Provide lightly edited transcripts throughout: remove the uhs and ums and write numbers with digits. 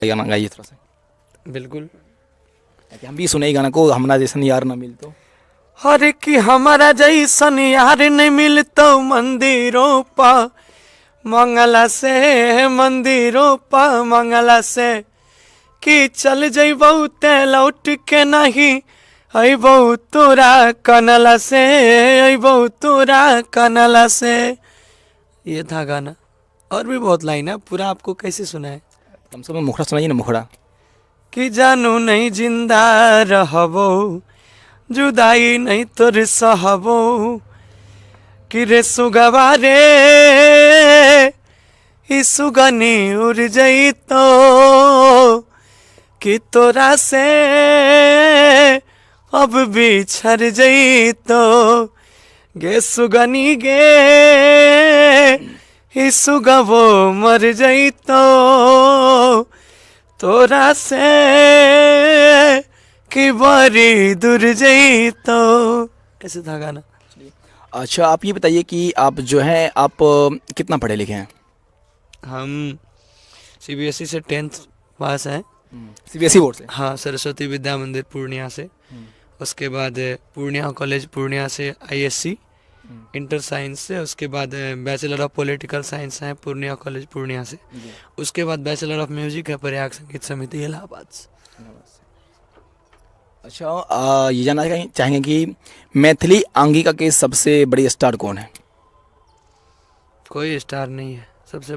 गाना गाइए थोड़ा सा। बिल्कुल। ताकि हम भी सुने ही गाना को, हमारा जैसन यार ना मिल तो। हर की हमारा जैसन यार नहीं मिलतो मंदिरों पा मंगला से, मंदिरों पा मंगला से, कि चल जइबौ ते लौट के नहीं अइबौ तोरा कनला से, अइबौ तोरा कनला से। ये था गाना। और भी बहुत लाइन है, पूरा आपको कैसे सुना है? कम से कम मुखड़ा सुनाइए ना, मुखड़ा। कि जानू नहीं जिंदा रहबो, जुदाई नहीं तोर सहबो, कि रे सुगवा रे ई सुगनी उड़ जइतो, कि तोरा से अब बिछड़ जइतो, गे सुगनी गे ई सुगवो मर जइतो, तोरा से कि बड़ी दूर जइतो। ऐसे था गाना। अच्छा, आप ये बताइए कि आप जो है आप कितना पढ़े लिखे हैं? हम सीबीएसई से 10th पास हैं। सीबीएसई बोर्ड से? हाँ, सरस्वती विद्या मंदिर पूर्णिया से। उसके बाद पूर्णिया कॉलेज पूर्णिया से आईएससी इंटर साइंस से। उसके बाद बैचलर ऑफ पॉलिटिकल साइंस है पूर्णिया कॉलेज पूर्णिया से। उसके बाद बैचलर ऑफ म्यूजिक है प्रयाग संगीत समिति इलाहाबाद से। अच्छा, ये जानना चाहेंगे कि मैथिली अंगिका के सबसे बड़ी स्टार कौन है? कोई स्टार नहीं है। सबसे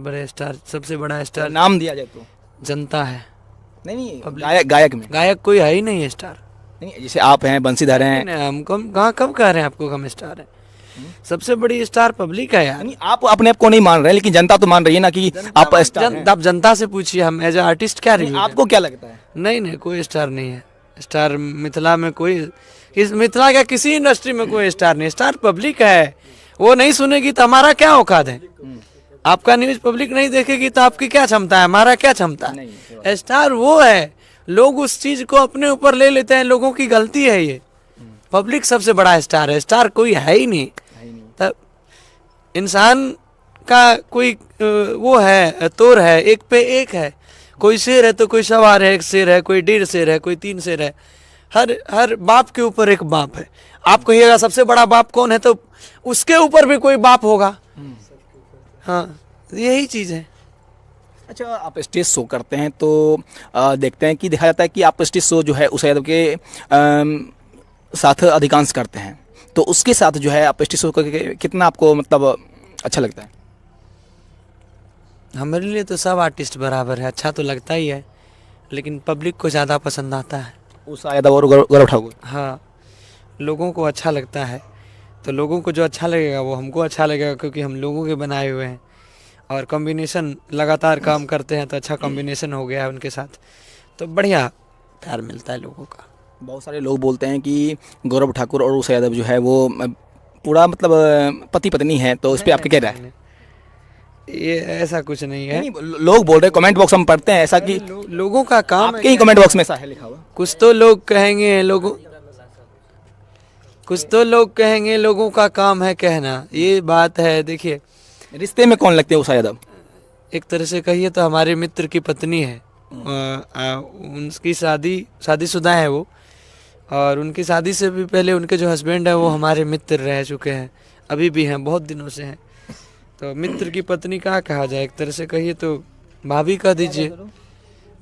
बड़ा स्टार नाम दिया जाए तो? जनता है। नहीं, गायक में? गायक कोई है ही नहीं है स्टार। नहीं, जैसे आप हैं, बंसीधर हैं। नहीं, हम कब कह रहे हैं आपको हम स्टार है? सबसे बड़ी स्टार पब्लिक है यार। नहीं, आप अपने आप को नहीं मान रहे हैं, लेकिन जनता तो मान रही है ना कि आप स्टार हैं। आप जनता से पूछिए, हम एज ए आर्टिस्ट क्या रही। आपको क्या लगता है? नहीं, कोई स्टार नहीं है। स्टार मिथिला में कोई, इस मिथिला क्या किसी इंडस्ट्री में कोई स्टार नहीं। स्टार पब्लिक है, वो नहीं सुनेगी तो हमारा क्या औकात है? आपका न्यूज पब्लिक नहीं देखेगी तो आपकी क्या क्षमता है, हमारा क्या क्षमता है? स्टार वो है, लोग उस चीज को अपने ऊपर ले लेते हैं, लोगों की गलती है ये। पब्लिक सबसे बड़ा स्टार है, स्टार कोई है ही नहीं। तब इंसान का कोई वो है, तोर है, एक पे एक है। कोई शेर है तो कोई सवार है, एक शेर है, कोई 1.5 शेर है, कोई 3 शेर है। हर बाप के ऊपर एक बाप है। आप कहिएगा सबसे बड़ा बाप कौन है, तो उसके ऊपर भी कोई बाप होगा। हाँ, यही चीज है। अच्छा, आप स्टेज शो करते हैं तो देखते हैं कि देखा जाता है कि आप स्टेज शो जो है उस यादव के साथ अधिकांश करते हैं, तो उसके साथ जो है आप स्टेज शो करके कितना आपको मतलब अच्छा लगता है? हमारे लिए तो सब आर्टिस्ट बराबर है, अच्छा तो लगता ही है, लेकिन पब्लिक को ज़्यादा पसंद आता है उषा यादव और गौरव ठाकुर। हाँ, लोगों को अच्छा लगता है, तो लोगों को जो अच्छा लगेगा वो हमको अच्छा लगेगा, क्योंकि हम लोगों के बनाए हुए हैं। और कॉम्बिनेशन लगातार काम करते हैं तो अच्छा कॉम्बिनेशन हो गया है उनके साथ, तो बढ़िया प्यार मिलता है लोगों का। बहुत सारे लोग बोलते हैं कि गौरव ठाकुर और उषा यादव जो है वो पूरा मतलब पति पत्नी है, तो उस पर आपके क्या राय है? ये ऐसा कुछ नहीं है। नहीं, लोग बोल रहे हैं, कमेंट बॉक्स में पढ़ते हैं ऐसा कि लोगों का काम आपके ही कमेंट बॉक्स में ऐसा है लिखा हुआ। कुछ तो लोग कहेंगे, लोगों का काम है कहना, ये बात है। देखिए, रिश्ते में कौन लगते हैं उषा यादव? एक तरह से कहिए तो हमारे मित्र की पत्नी है। उनकी शादीशुदा है वो, और उनकी शादी से भी पहले उनके जो हस्बैंड है वो हमारे मित्र रह चुके हैं, अभी भी हैं, बहुत दिनों से हैं। तो मित्र की पत्नी कहाँ कहा जाए, एक तरह से कहिए तो भाभी कह दीजिए,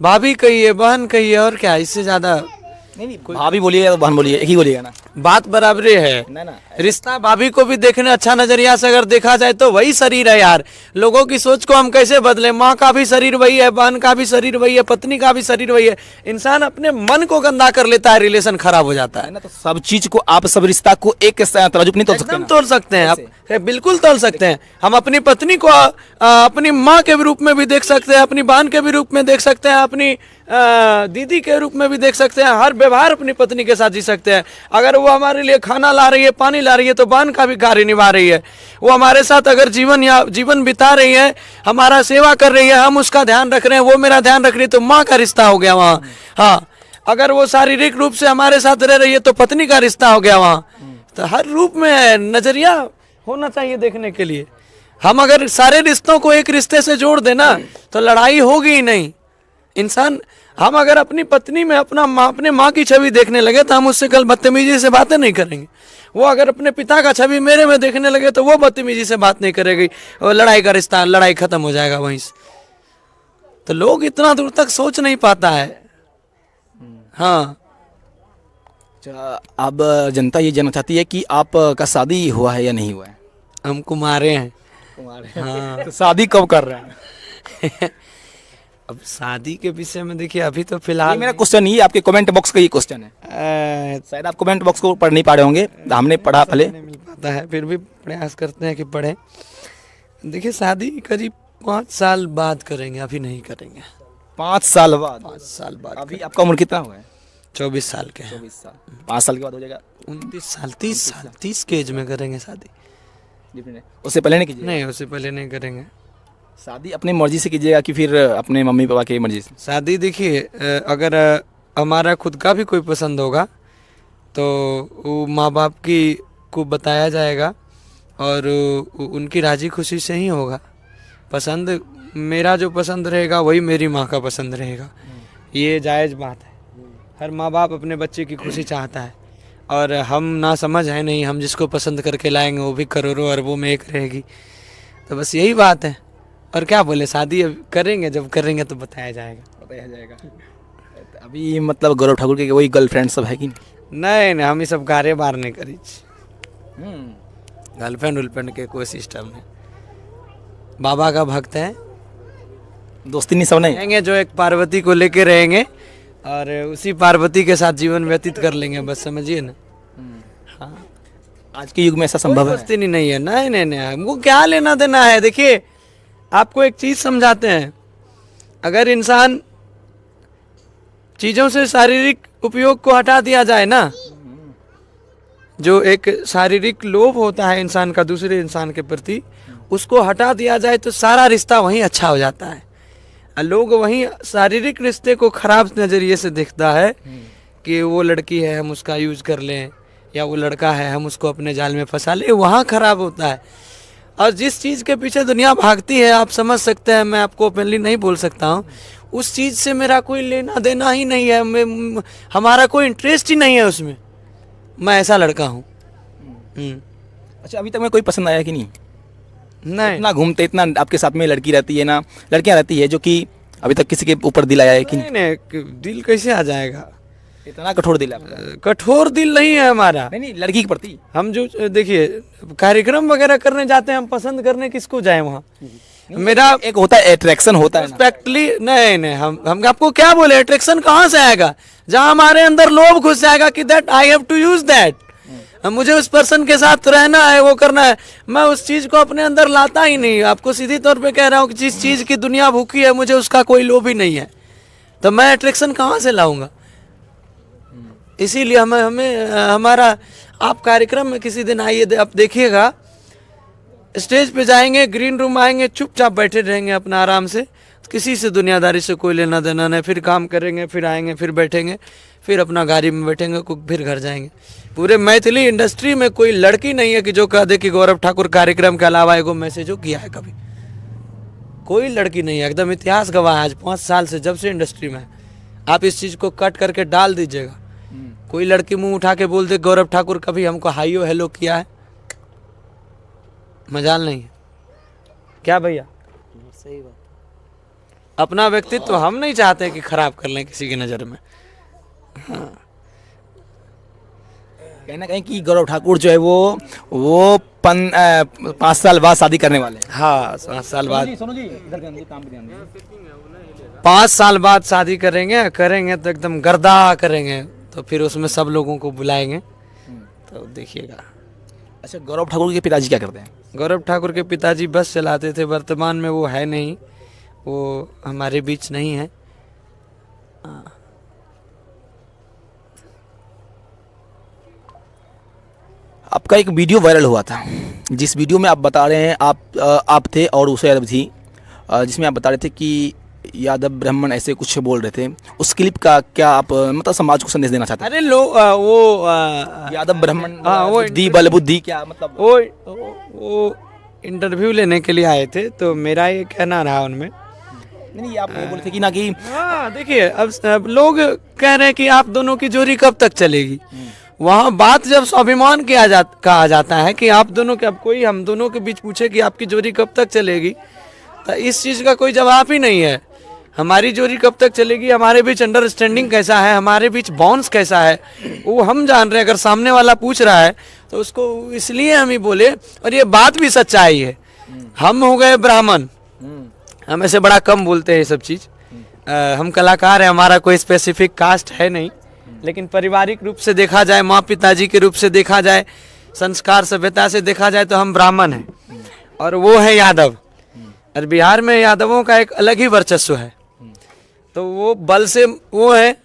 भाभी कहिए, बहन कहिए, और क्या इससे ज़्यादा। नहीं, भाभी बोलिए या बहन बोलिए, एक ही बोलिएगा ना, बात बराबरी है ना। रिश्ता भाभी को भी देखने अच्छा नजरिया से अगर देखा जाए तो वही शरीर है यार। लोगों की सोच को हम कैसे बदले? माँ का भी शरीर वही है, बहन का भी शरीर वही है, पत्नी का भी शरीर वही है। इंसान अपने मन को गंदा कर लेता है, रिलेशन खराब हो जाता है ना। तो सब चीज को आप, सब रिश्ता को एक तराजू नहीं तोल सकते? एकदम तोल सकते हैं आप, बिल्कुल तोल सकते हैं। हम अपनी पत्नी को अपनी माँ के रूप में भी देख सकते हैं, अपनी बहन के भी रूप में देख सकते हैं, अपनी दीदी के रूप में भी देख सकते हैं। हर व्यवहार अपनी पत्नी के साथ जी सकते हैं। अगर वो हमारे लिए खाना ला रही है, पानी ला रही है, तो बहन का भी कार्य निभा रही है। वो हमारे साथ अगर जीवन बिता रही है, हमारा सेवा कर रही है, हम उसका ध्यान रख रहे हैं, वो मेरा ध्यान रख रही है, तो माँ का रिश्ता हो गया वहाँ। हाँ, अगर वो शारीरिक रूप से हमारे साथ रह रही है तो पत्नी का रिश्ता हो गया वहाँ। तो हर रूप में नजरिया होना चाहिए देखने के लिए। हम अगर सारे रिश्तों को एक रिश्ते से जोड़ देना तो लड़ाई होगी ही नहीं। इंसान, हम अगर अपनी पत्नी में अपने माँ की छवि देखने लगे तो हम उससे कल बदतमीजी से बातें नहीं करेंगे। वो अगर अपने पिता का छवि मेरे में देखने लगे तो वो बदतमीजी से बात नहीं करेगी, और लड़ाई का रिश्ता, लड़ाई खत्म हो जाएगा वहीं से। तो लोग इतना दूर तक सोच नहीं पाता है। हाँ, अच्छा, अब जनता ये जानना चाहती है कि आपका शादी हुआ है या नहीं हुआ है? हम कुमारे हैं। हाँ। तो शादी कब कर रहे हैं? अब शादी के विषय में देखिए, अभी तो ये फिलहाल मेरा क्वेश्चन नहीं है, आपके कमेंट बॉक्स का ये क्वेश्चन है। शायद आप कमेंट बॉक्स को पढ़ नहीं पा रहे होंगे, हमने पढ़ा पहले। नहीं मिल पाता है, फिर भी प्रयास करते हैं कि पढ़ें। देखिए, शादी करीब 5 साल बाद करेंगे, अभी नहीं करेंगे। 5 साल बाद? 5 साल बाद। अभी आपका उम्र कितना हुआ है? 24 साल के हैं। 24 साल। 5 साल के बाद हो जाएगा 29 साल, 30 साल, 30 के एज में करेंगे शादी। उससे पहले नहीं कीजिए? नहीं, उससे पहले नहीं करेंगे। शादी अपनी मर्जी से कीजिएगा कि फिर अपने मम्मी पापा की मर्जी से? शादी देखिए, अगर हमारा खुद का भी कोई पसंद होगा तो वो माँ बाप की को बताया जाएगा, और उनकी राजी खुशी से ही होगा। पसंद, मेरा जो पसंद रहेगा वही मेरी माँ का पसंद रहेगा, ये जायज़ बात है। हर माँ बाप अपने बच्चे की खुशी चाहता है, और हम ना समझ है नहीं, हम जिसको पसंद करके लाएंगे वो भी करोड़ों अरबों में एक रहेगी। तो बस यही बात है, और क्या बोले, शादी अब करेंगे, जब करेंगे तो बताया जाएगा। अभी मतलब गौरव ठाकुर के वही गर्लफ्रेंड सब है कि नहीं? नहीं, हम ये सब गारे बार नहीं करी। गर्लफ्रेंड उलफ्रेंड के कोई सिस्टम नहीं। बाबा का भक्त है, दोस्ती नहीं सब नहीं? रहेंगे जो एक पार्वती को लेके रहेंगे, और उसी पार्वती के साथ जीवन व्यतीत कर लेंगे, बस समझिए ना। हाँ, आज के युग में ऐसा संभव है? दोस्ती नहीं है। नहीं नहीं नहीं, हमको क्या लेना देना है। देखिए, आपको एक चीज समझाते हैं, अगर इंसान चीजों से शारीरिक उपयोग को हटा दिया जाए ना, जो एक शारीरिक लोभ होता है इंसान का दूसरे इंसान के प्रति, उसको हटा दिया जाए तो सारा रिश्ता वहीं अच्छा हो जाता है। लोग वहीं शारीरिक रिश्ते को खराब नज़रिए से देखता है कि वो लड़की है हम उसका यूज कर लें, या वो लड़का है हम उसको अपने जाल में फंसा लें, वहाँ खराब होता है। और जिस चीज़ के पीछे दुनिया भागती है, आप समझ सकते हैं, मैं आपको ओपनली नहीं बोल सकता हूँ, उस चीज़ से मेरा कोई लेना देना ही नहीं है, हमारा कोई इंटरेस्ट ही नहीं है उसमें। मैं ऐसा लड़का हूँ। अच्छा, अभी तक में कोई पसंद आया कि नहीं? नहीं, इतना घूमते, इतना आपके साथ में लड़की रहती है ना, लड़कियां रहती है, जो कि अभी तक किसी के ऊपर दिल आया है कि नहीं? नहीं, दिल कैसे आ जाएगा? इतना कठोर दिल है आपका? कठोर दिल नहीं है हमारा। नहीं, लड़की के प्रति हम जो देखिए कार्यक्रम वगैरह करने जाते हैं, हम पसंद करने किसको जाए वहाँ? मेरा एक होता है अट्रैक्शन होता है ना। रिस्पेक्टली नहीं, हम आपको क्या बोले, अट्रैक्शन कहाँ से आएगा? जहाँ हमारे अंदर लोभ घुस जाएगा कि that I have to use that, मुझे उस पर्सन के साथ रहना है, वो करना है, मैं उस चीज को अपने अंदर लाता ही नहीं। आपको सीधी तौर पे कह रहा हूँ कि जिस चीज की दुनिया भूखी है, मुझे उसका कोई लोभ ही नहीं है, तो मैं अट्रैक्शन कहाँ से लाऊंगा? इसीलिए हमें हमारा, आप कार्यक्रम में किसी दिन आइए, आप देखिएगा, स्टेज पे जाएंगे, ग्रीन रूम आएंगे, चुपचाप बैठे रहेंगे अपना आराम से, किसी से दुनियादारी से कोई लेना देना नहीं। फिर काम करेंगे, फिर आएंगे, फिर बैठेंगे, फिर अपना गाड़ी में बैठेंगे, फिर घर जाएंगे। पूरे मैथिली इंडस्ट्री में कोई लड़की नहीं है कि जो कह दे कि गौरव ठाकुर कार्यक्रम के अलावा एगो मैसेजो किया है कभी। कोई लड़की नहीं है, एकदम इतिहास गवाह है। आज 5 साल से जब से इंडस्ट्री में है, आप इस चीज़ को कट करके डाल दीजिएगा। कोई लड़की मुंह उठा के बोल दे गौरव ठाकुर कभी हमको हाइयो हेलो किया है, मजाल नहीं है क्या भैया? सही बात। अपना व्यक्तित्व हम नहीं चाहते कि खराब कर लें किसी की नज़र में। हाँ, कहीं ना कहीं कि गौरव ठाकुर जो है वो 5 साल बाद शादी करने वाले हैं। हाँ, 5 साल बाद, सुनो जी, इधर काम पे ध्यान दीजिए। 5 साल बाद शादी करेंगे तो एकदम गर्दा करेंगे, तो फिर उसमें सब लोगों को बुलाएंगे, तो देखिएगा। अच्छा, गौरव ठाकुर के पिताजी क्या करते हैं? गौरव ठाकुर के पिताजी बस चलाते थे, वर्तमान में वो है नहीं, वो हमारे बीच नहीं है। आपका एक वीडियो वायरल हुआ था, जिस वीडियो में आप बता रहे हैं, आप थे और उसे यादव थी, जिसमें आप बता रहे थे कि यादव ब्राह्मण ऐसे कुछ बोल रहे थे। उस क्लिप का क्या आप मतलब समाज को संदेश देना चाहते हैं? अरे वो यादव ब्राह्मण, हाँ, वो बुद्धि बल बुद्धि क्या मतलब? वो इंटरव्यू लेने के लिए आए थे, तो मेरा ये कहना रहा उनमें नहीं, आप ये बोले थे कि ना कि हाँ देखिए, अब लोग कह रहे हैं कि आप दोनों की जोड़ी कब तक चलेगी। वहाँ बात जब स्वाभिमान कहा जाता है कि आप दोनों के, अब कोई हम दोनों के बीच पूछे कि आपकी जोड़ी कब तक चलेगी, तो इस चीज़ का कोई जवाब ही नहीं है। हमारी जोड़ी कब तक चलेगी, हमारे बीच अंडरस्टैंडिंग कैसा है, हमारे बीच बॉन्ड्स कैसा है, वो हम जान रहे हैं। अगर सामने वाला पूछ रहा है तो उसको इसलिए हम ही बोले, और ये बात भी सच्चाई है। हम हो गए ब्राह्मण, हम ऐसे बड़ा कम बोलते हैं ये सब चीज़। हम कलाकार हैं, हमारा कोई स्पेसिफिक कास्ट है नहीं, लेकिन पारिवारिक रूप से देखा जाए, माँ पिताजी के रूप से देखा जाए, संस्कार सभ्यता से देखा जाए तो हम ब्राह्मण हैं, और वो है यादव। और बिहार में यादवों का एक अलग ही वर्चस्व है, तो वो बल से वो है,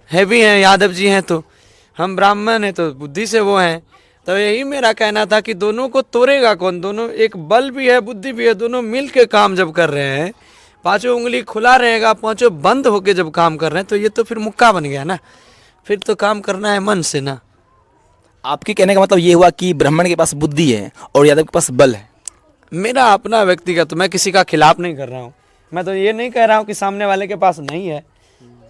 हैवी हैं यादव जी हैं, तो हम ब्राह्मण हैं तो बुद्धि से वो हैं। तो यही मेरा कहना था कि दोनों को तोड़ेगा कौन, दोनों एक बल भी है बुद्धि भी है, दोनों मिल के काम जब कर रहे हैं, पांचों उंगली खुला रहेगा, पांचों बंद होके जब काम कर रहे हैं, तो ये तो फिर मुक्का बन गया ना, फिर तो काम करना है मन से ना। आपके कहने का मतलब ये हुआ कि ब्राह्मण के पास बुद्धि है और यादव के पास बल है। मेरा अपना व्यक्तिगत, मैं किसी का खिलाफ नहीं कर रहा हूँ, मैं तो ये नहीं कह रहा हूँ कि सामने वाले के पास नहीं है।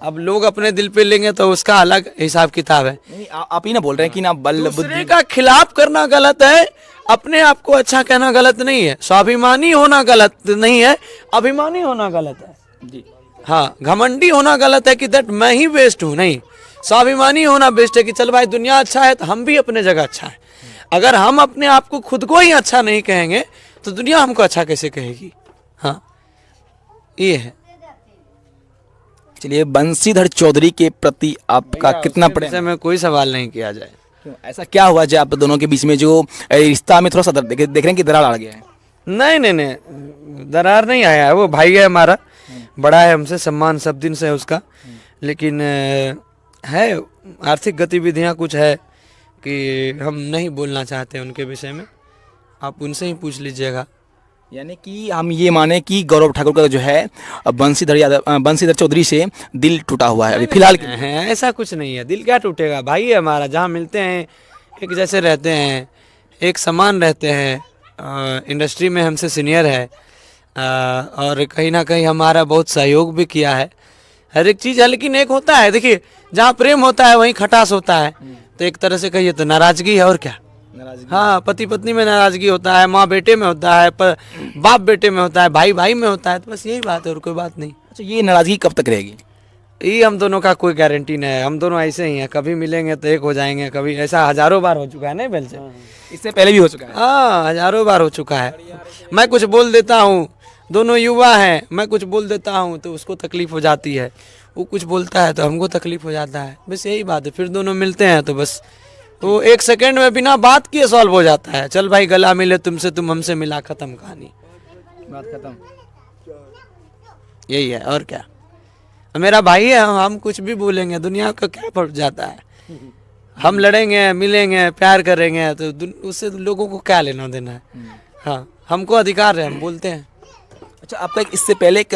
अब लोग अपने दिल पे लेंगे तो उसका अलग हिसाब किताब है। नहीं, आप ही ना बोल रहे हैं कि ना बल दूसरे बुद्धि। का खिलाफ करना गलत है, अपने आप को अच्छा कहना गलत नहीं है, स्वाभिमानी होना गलत नहीं है, अभिमानी होना गलत है जी। हाँ, घमंडी होना गलत है कि दैट मैं ही बेस्ट हूँ, नहीं। स्वाभिमानी होना बेस्ट है कि चल भाई दुनिया अच्छा है तो हम भी अपने जगह अच्छा है। अगर हम अपने आप को खुद को ही अच्छा नहीं कहेंगे तो दुनिया हमको अच्छा कैसे कहेगी। हाँ, ये है। चलिए, बंसीधर चौधरी के प्रति आपका कितना प्रेम है? में कोई सवाल नहीं किया जाए। क्यों, ऐसा क्या हुआ जो आप दोनों के बीच में जो रिश्ता में थोड़ा सा देख रहे हैं कि दरार आ गया है? नहीं नहीं नहीं, दरार नहीं आया है, वो भाई है हमारा, बड़ा है हमसे, सम्मान सब दिन से है उसका। लेकिन है आर्थिक गतिविधियां कुछ है कि हम नहीं बोलना चाहते उनके विषय में, आप उनसे ही पूछ लीजिएगा। यानी कि हम ये माने कि गौरव ठाकुर का जो है बंसीधर चौधरी से दिल टूटा हुआ है अभी फिलहाल है, ऐसा कुछ नहीं है, दिल क्या टूटेगा, भाई है हमारा। जहाँ मिलते हैं एक जैसे रहते हैं, एक समान रहते हैं। इंडस्ट्री में हमसे सीनियर है, और कहीं ना कहीं हमारा बहुत सहयोग भी किया है, हर एक चीज़ है। लेकिन एक होता है, देखिए, जहाँ प्रेम होता है वहीं खटास होता है, तो एक तरह से कहिए तो नाराजगी है, और क्या। हाँ, पति पत्नी में नाराजगी होता है, माँ बेटे में होता है, बाप बेटे में होता है, भाई भाई में होता है, तो बस यही बात है और कोई बात नहीं। अच्छा, ये नाराजगी कब तक रहेगी? ये हम दोनों का कोई गारंटी नहीं है, हम दोनों ऐसे ही हैं, कभी मिलेंगे तो एक हो जाएंगे, कभी ऐसा हजारों बार हो चुका है, नहीं बेल से, इससे पहले भी हो चुका है। हाँ, हजारों बार हो चुका है। मैं कुछ बोल देता हूँ, दोनों युवा हैं, मैं कुछ बोल देता हूँ तो उसको तकलीफ हो जाती है, वो कुछ बोलता है तो हमको तकलीफ हो जाता है, बस यही बात है। फिर दोनों मिलते हैं तो बस वो एक सेकंड में बिना बात किए सॉल्व हो जाता है। चल भाई गला मिले तुमसे, तुम हमसे मिला, खत्म कहानी, बात खत्म। यही है, और क्या। मेरा भाई है, हम कुछ भी बोलेंगे, दुनिया का क्या फर्क जाता है। हम लड़ेंगे, मिलेंगे, प्यार करेंगे, तो उससे लोगों को क्या लेना देना है। हाँ, हमको अधिकार है, हम बोलते हैं। अच्छा, आपका एक इससे पहले एक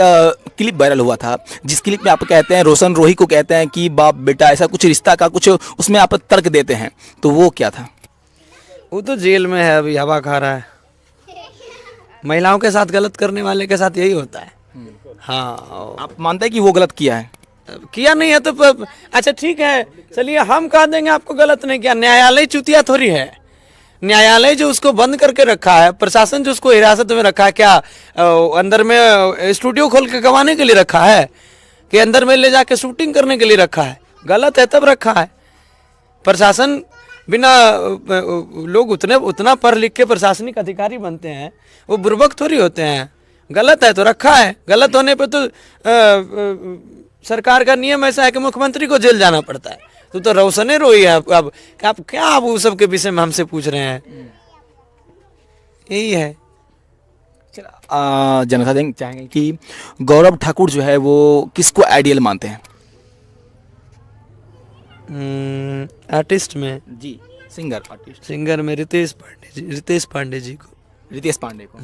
क्लिप वायरल हुआ था, जिस क्लिप में आप कहते हैं रोशन रोही को कहते हैं कि बाप बेटा, ऐसा कुछ रिश्ता का कुछ उसमें आप तर्क देते हैं, तो वो क्या था? वो तो जेल में है अभी, हवा खा रहा है। महिलाओं के साथ गलत करने वाले के साथ यही होता है। हाँ, आप मानते हैं कि वो गलत किया है? किया नहीं है तो अच्छा ठीक है, चलिए हम कह देंगे आपको गलत नहीं किया। न्यायालय चुतिया थोड़ी है, न्यायालय जो उसको बंद करके रखा है, प्रशासन जो उसको हिरासत में रखा है, क्या अंदर में स्टूडियो खोल के गवाने के लिए रखा है कि अंदर में ले जाके शूटिंग करने के लिए रखा है? गलत है तब रखा है। प्रशासन बिना लोग उतना पढ़ लिख के प्रशासनिक अधिकारी बनते हैं, वो बुर्बक थोड़ी होते हैं। गलत है तो रखा है, गलत होने पे तो सरकार का नियम ऐसा है कि मुख्यमंत्री को जेल जाना पड़ता है। तो रोशने रोई है। अब क्या आप उस सब के विषय में हमसे पूछ रहे हैं? यही है। जनता चाहेंगे कि गौरव ठाकुर जो है वो किसको आइडियल मानते हैं? आर्टिस्ट में जी, सिंगर आर्टिस्ट, सिंगर में रितेश पांडे जी को। रितेश पांडे को।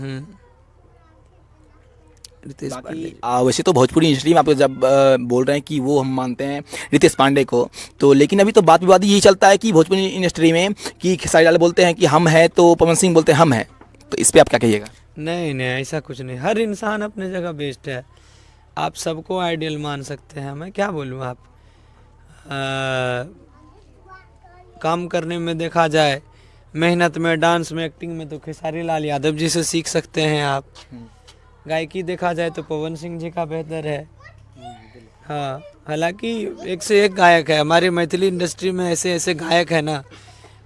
रितेश पांडे। वैसे तो भोजपुरी इंडस्ट्री में आप जब बोल रहे हैं कि वो हम मानते हैं रितेश पांडे को, तो लेकिन अभी तो बात विवाद यही चलता है कि भोजपुरी इंडस्ट्री में कि खेसारी लाल बोलते हैं कि हम हैं, तो पवन सिंह बोलते हैं हम हैं, तो इस पे आप क्या कहिएगा? नहीं नहीं, ऐसा कुछ नहीं, हर इंसान अपने जगह बेस्ट है। आप सबको आइडियल मान सकते हैं, मैं क्या बोलूँ। आप काम करने में देखा जाए, मेहनत में, डांस में, एक्टिंग में तो खेसारी लाल यादव जी से सीख सकते हैं आप। गायकी देखा जाए तो पवन सिंह जी का बेहतर है। हाँ, हालांकि एक से एक गायक है हमारी मैथिली इंडस्ट्री में, ऐसे ऐसे गायक है ना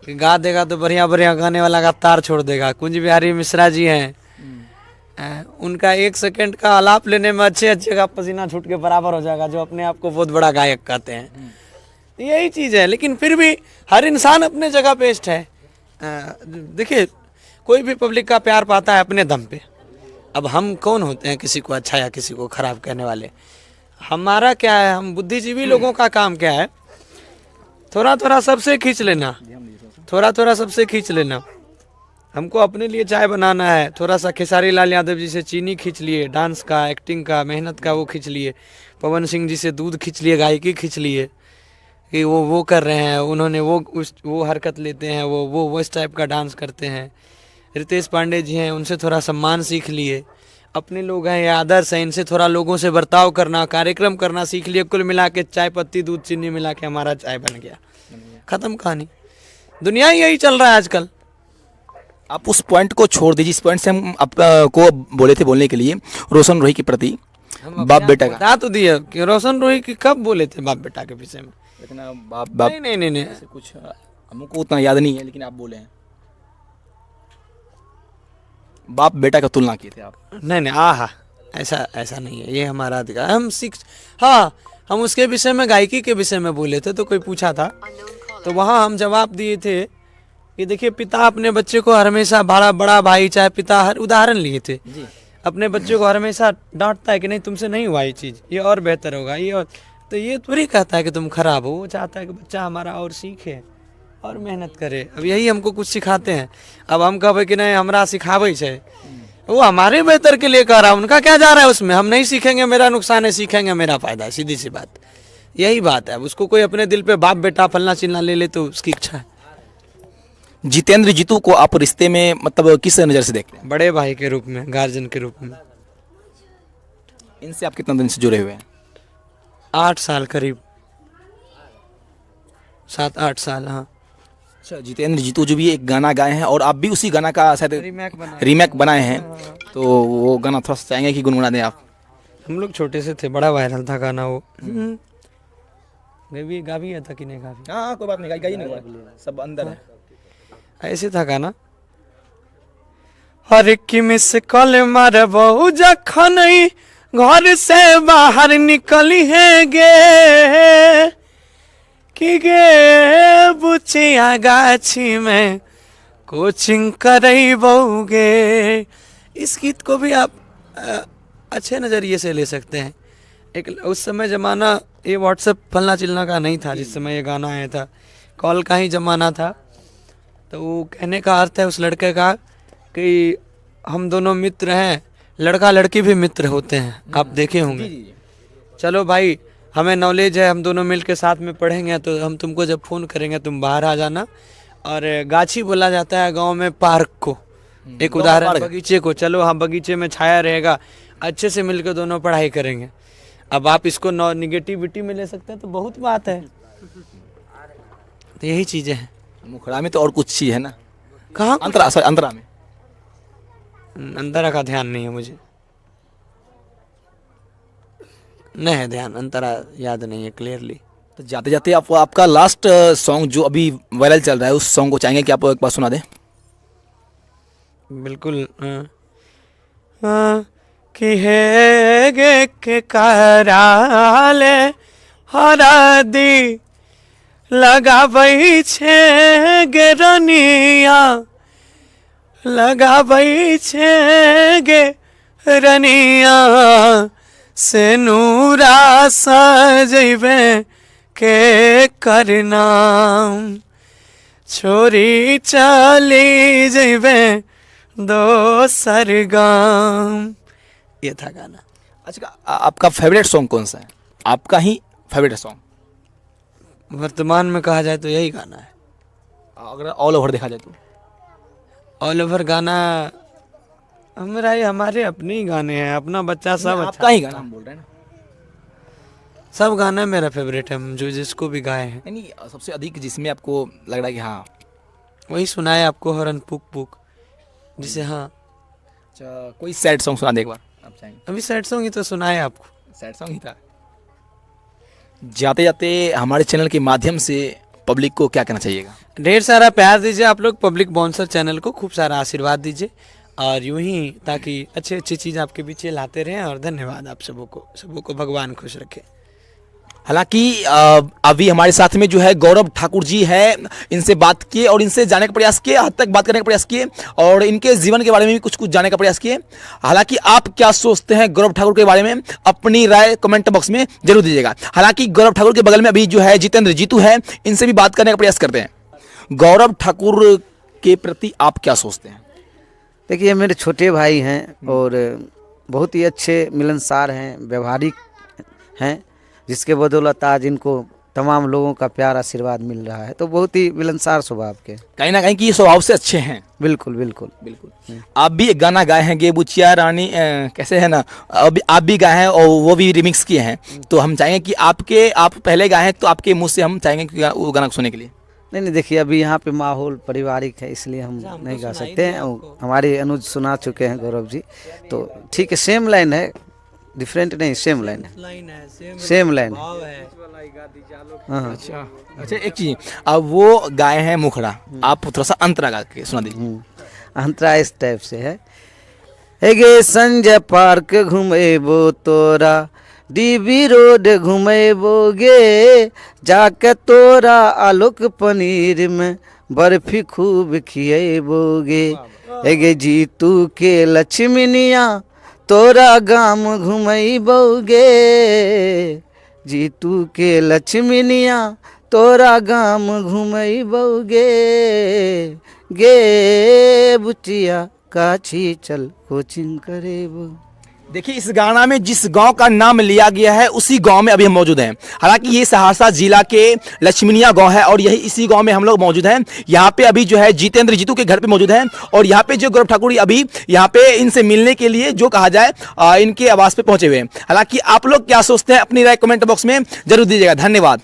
कि गा देगा तो बढ़िया बढ़िया गाने वाला का तार छोड़ देगा। कुंज बिहारी मिश्रा जी हैं, उनका 1 सेकंड का आलाप लेने में अच्छे अच्छे का पसीना छूट के बराबर हो जाएगा, जो अपने आप को बहुत बड़ा गायक कहते हैं। यही चीज़ है, लेकिन फिर भी हर इंसान अपने जगह बेस्ट है। देखिए, कोई भी पब्लिक का प्यार पाता है अपने दम पे। अब हम कौन होते हैं किसी को अच्छा या किसी को खराब कहने वाले। हमारा क्या है, हम बुद्धिजीवी लोगों का काम क्या है, थोड़ा थोड़ा सबसे खींच लेना, थोड़ा थोड़ा सबसे खींच लेना। हमको अपने लिए चाय बनाना है, थोड़ा सा खेसारी लाल यादव जी से चीनी खींच लिए, डांस का, एक्टिंग का, मेहनत का वो खींच लिए, पवन सिंह जी से दूध खींच लिए, गायकी खींच लिए कि वो कर रहे हैं, उन्होंने वो हरकत लेते हैं, वो इस टाइप का डांस करते हैं। रितेश पांडे जी हैं, उनसे थोड़ा सम्मान सीख लिए। अपने लोग हैं, ये आदर्श हैं, इनसे थोड़ा लोगों से बर्ताव करना, कार्यक्रम करना सीख लिए। कुल मिला के चाय पत्ती, दूध, चीनी मिला के हमारा चाय बन गया, खत्म कहानी। दुनिया यही चल रहा है आजकल। आप उस पॉइंट को छोड़ दीजिए, इस पॉइंट से हम आपको बोले थे बोलने के लिए रोशन रोही के प्रति, बाप बेटा का। बता तो दिया कि रोशन रोही की कब बोले थे बाप बेटा के विषय में, लेकिन बाप नहीं कुछ हमको उतना याद नहीं है, लेकिन आप बोले हैं बाप बेटा का तुलना किए थे आप। नहीं आहा, ऐसा नहीं है, ये हमारा अधिकार। हम हाँ, हम उसके विषय में, गायकी के विषय में बोले थे, तो कोई पूछा था तो वहाँ हम जवाब दिए थे कि देखिए, पिता अपने बच्चे को हमेशा, बड़ा भाई चाहे पिता, हर उदाहरण लिए थे, अपने बच्चे को हमेशा डांटता है कि नहीं तुमसे नहीं हुआ ये चीज़, ये और बेहतर होगा, ये और, तो ये थोड़ी कहता है कि तुम खराब हो। वो चाहता है कि बच्चा हमारा और सीखे और मेहनत करे। अब यही हमको कुछ सिखाते हैं। अब हम कहे कि नहीं हमरा सिखावे छे, वो हमारे बेहतर के लिए कह रहा है, उनका क्या जा रहा है उसमें। हम नहीं सीखेंगे मेरा नुकसान है, सीखेंगे मेरा फायदा है, सीधी सी बात, यही बात है। अब उसको कोई अपने दिल पे बाप बेटा फलना चिल्ला ले ले तो उसकी इच्छा है। जितेंद्र जीतू को आप रिश्ते में मतलब किस नज़र से देखते हैं? बड़े भाई के रूप में, गार्जियन के रूप में। इनसे आप कितना दिन से जुड़े हुए हैं? 8 साल करीब, 7-8 साल। हाँ, अच्छा, जितेंद्र जीतू जो भी एक गाना गाए हैं और आप भी उसी गाना का शायद रीमेक बनाए हैं, तो वो गाना थोड़ा सा चाहेंगे कि गुनगुना दें आप? हम लोग छोटे से थे, बड़ा वायरल था गाना वो। गा भी था कि नहीं गा भी? हाँ, कोई बात नहीं, गाई नहीं, सब अंदर है। ऐसे था गाना, हर की मिस कॉल मारबो जखन घर से बाहर निकली है गे, कि गे बुचिया गाछी में कोचिंग करैबोगे। इस गीत को भी आप अच्छे नज़रिए से ले सकते हैं। एक उस समय ज़माना ये व्हाट्सएप फलना चिलना का नहीं था जिस समय ये गाना आया था, कॉल का ही ज़माना था। तो वो कहने का अर्थ है उस लड़के का कि हम दोनों मित्र हैं, लड़का लड़की भी मित्र होते हैं, आप देखे होंगे। चलो भाई, हमें नॉलेज है, हम दोनों मिल के साथ में पढ़ेंगे, तो हम तुमको जब फ़ोन करेंगे तुम बाहर आ जाना। और गाछी बोला जाता है गांव में पार्क को, एक उदाहरण बगीचे को। चलो हाँ, बगीचे में छाया रहेगा, अच्छे से मिलकर दोनों पढ़ाई करेंगे। अब आप इसको निगेटिविटी में ले सकते हैं तो बहुत बात है। तो यही चीज़ें हैं। मुखड़ा में तो और कुछ चीज़ है ना, कहाँ अंतरा में? अंतरा का ध्यान नहीं है मुझे, नहीं है ध्यान, अंतरा याद नहीं है क्लियरली। तो जाते जाते आपका लास्ट सॉन्ग जो अभी वायरल चल रहा है, उस सॉन्ग को चाहेंगे कि आप एक बार सुना दें? बिल्कुल। कि है गे के कराले हरदी लगाबै छे गे रनिया, लगाबै छे गे रनिया, से नूरा सजैबे के करना, छोरी चली जैबे दोसर गाम। ये था गाना। अच्छा, आपका फेवरेट सॉन्ग कौन सा है? आपका ही फेवरेट सॉन्ग वर्तमान में कहा जाए तो यही गाना है। अगर ऑल ओवर देखा जाए तो? ऑल ओवर गाना हमारे अपने ही गाने हैं, अपना बच्चा सब आपका ही गाना हम बोल रहे हैं ना। सब गाना मेरा फेवरेट है, जो जिसको भी गाए हैं। नहीं सबसे अधिक जिसमें आपको लग रहा है कि हाँ वही सुनाए आपको, हरन पुक पुक, जिसे हाँ। अच्छा कोई सैड सॉन्ग सुना दे एक बार आप चाहेंगे। अभी सैड सॉन्ग ही तो सुनाए आपको। सैड सॉन्ग ही था। जाते जाते हमारे चैनल के माध्यम से पब्लिक को क्या कहना चाहिएगा। ढेर सारा प्यार दीजिए आप लोग पब्लिक बाउंसर चैनल को, खूब सारा आशीर्वाद दीजिए और यूं ही ताकि अच्छी अच्छी चीज़ आपके बीच लाते रहें। और धन्यवाद आप सबों को भगवान खुश रखे। हालांकि अभी हमारे साथ में जो है गौरव ठाकुर जी है, इनसे बात किए और इनसे जाने का प्रयास किए, हद तक बात करने का प्रयास किए और इनके जीवन के बारे में भी कुछ कुछ जानने का प्रयास किए। हालांकि आप क्या सोचते हैं गौरव ठाकुर के बारे में, अपनी राय कमेंट बॉक्स में जरूर दीजिएगा। हालांकि गौरव ठाकुर के बगल में अभी जो है जितेंद्र जीतू है, इनसे भी बात करने का प्रयास करते हैं। गौरव ठाकुर के प्रति आप क्या सोचते हैं। देखिए मेरे छोटे भाई हैं और बहुत ही अच्छे मिलनसार हैं, व्यवहारिक हैं, जिसके बदौलत आज इनको तमाम लोगों का प्यार आशीर्वाद मिल रहा है। तो बहुत ही मिलनसार स्वभाव के, कहीं ना कहीं कि ये स्वभाव से अच्छे हैं। बिल्कुल बिल्कुल बिल्कुल। आप भी एक गाना गाए हैं गे बुचिया रानी, कैसे है ना, अभी आप भी गाए हैं और वो भी रिमिक्स किए हैं। तो हम चाहेंगे कि आप पहले गाए हैं तो आपके मुंह से हम चाहेंगे कि वो गाना सुनने के लिए। नहीं देखिए अभी यहाँ पे माहौल पारिवारिक है, इसलिए हम नहीं गा सकते हैं। हमारे अनुज सुना चुके हैं गौरव जी, तो ठीक है, सेम लाइन है, डिफरेंट नहीं, सेम लाइन है, सेम लाइन है। हाँ अच्छा एक चीज, अब वो गाए हैं मुखड़ा, आप थोड़ा सा अंतरा गा के सुना दीजिए। अंतरा इस टाइप से है। हे गे संजय पार्क घुमेबो तोरा, डीबी रोड घुमेबो गे, जाके तोरा आलूक पनीर में बर्फी खूब खिएबो गे। हे गे जीतू के लक्ष्मीनिया तोरा गाम घुमैबोगे, जीतू के लक्ष्मीनिया तोरा गाम घुमैबोगे, गे बुचिया काछी चल कोचिंग करेबो। देखिए इस गाना में जिस गांव का नाम लिया गया है उसी गांव में अभी हम मौजूद हैं। हालांकि ये सहरसा जिला के लक्ष्मीनिया गांव है और यही इसी गांव में हम लोग मौजूद हैं। यहाँ पे अभी जो है जितेंद्र जीतू के घर पे मौजूद हैं और यहाँ पे जो गौरव ठाकुर अभी यहाँ पे इनसे मिलने के लिए जो कहा जाए इनके आवास पे पहुंचे हुए हैं। हालांकि आप लोग क्या सोचते हैं अपनी राय कमेंट बॉक्स में जरूर दीजिएगा। धन्यवाद।